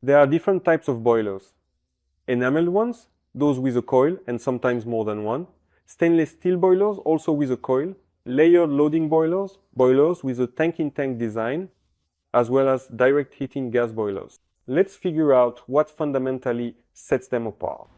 There are different types of boilers. Enameled ones, those with a coil and sometimes more than one. Stainless steel boilers, also with a coil. Layered loading boilers, boilers with a tank-in-tank design, as well as direct heating gas boilers. Let's figure out what fundamentally sets them apart.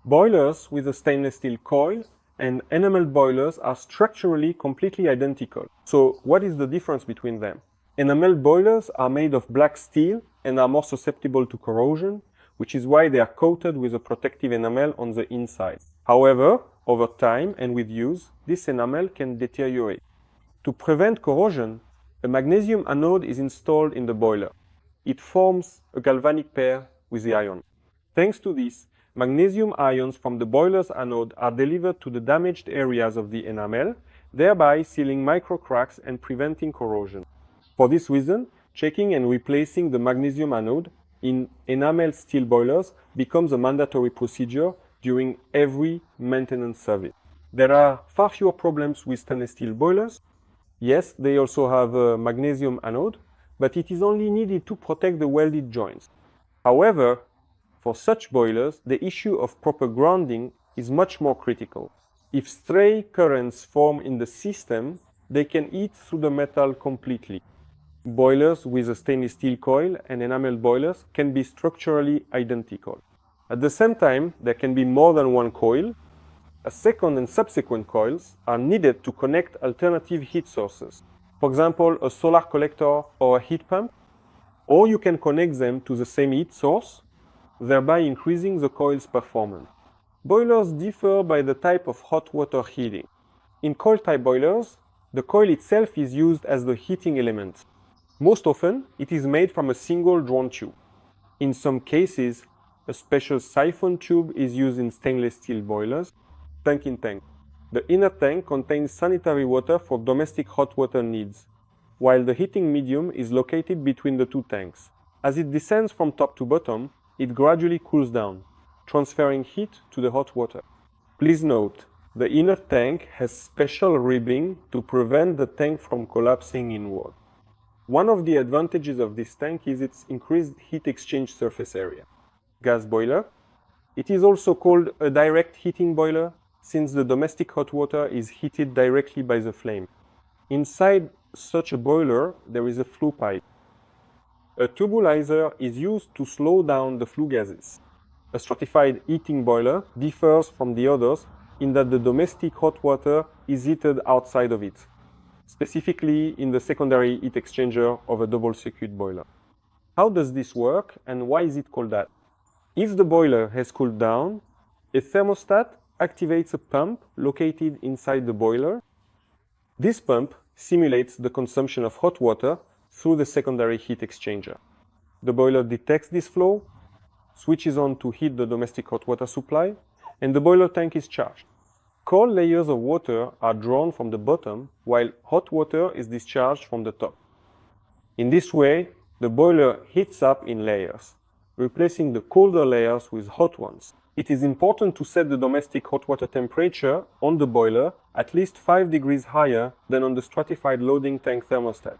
Boilers with a stainless steel coil and enameled boilers are structurally completely identical. So what is the difference between them? Enameled boilers are made of black steel and are more susceptible to corrosion, which is why they are coated with a protective enamel on the inside. However, over time and with use, this enamel can deteriorate. To prevent corrosion, a magnesium anode is installed in the boiler. It forms a galvanic pair with the ion. Thanks to this, magnesium ions from the boiler's anode are delivered to the damaged areas of the enamel, thereby sealing micro cracks and preventing corrosion. For this reason, checking and replacing the magnesium anode in enameled steel boilers becomes a mandatory procedure during every maintenance service. There are far fewer problems with stainless steel boilers. Yes, they also have a magnesium anode, but it is only needed to protect the welded joints. However, for such boilers, the issue of proper grounding is much more critical. If stray currents form in the system, they can eat through the metal completely. Boilers with a stainless steel coil and enameled boilers can be structurally identical. At the same time, there can be more than one coil. A second and subsequent coils are needed to connect alternative heat sources. For example, a solar collector or a heat pump, or you can connect them to the same heat source, thereby increasing the coil's performance. Boilers differ by the type of hot water heating. In coil-type boilers, the coil itself is used as the heating element. Most often, it is made from a single drawn tube. In some cases, a special siphon tube is used in stainless steel boilers, tank-in-tank. The inner tank contains sanitary water for domestic hot water needs, while the heating medium is located between the two tanks. As it descends from top to bottom, it gradually cools down, transferring heat to the hot water. Please note, the inner tank has special ribbing to prevent the tank from collapsing inward. One of the advantages of this tank is its increased heat exchange surface area. Gas boiler. It is also called a direct heating boiler, since the domestic hot water is heated directly by the flame. Inside such a boiler, there is a flue pipe. A tubulizer is used to slow down the flue gases. A stratified heating boiler differs from the others in that the domestic hot water is heated outside of it, specifically in the secondary heat exchanger of a double-circuit boiler. How does this work and why is it called that? If the boiler has cooled down, a thermostat activates a pump located inside the boiler. This pump simulates the consumption of hot water through the secondary heat exchanger. The boiler detects this flow, switches on to heat the domestic hot water supply, and the boiler tank is charged. Cold layers of water are drawn from the bottom, while hot water is discharged from the top. In this way, the boiler heats up in layers, replacing the colder layers with hot ones. It is important to set the domestic hot water temperature on the boiler at least 5 degrees higher than on the stratified loading tank thermostat.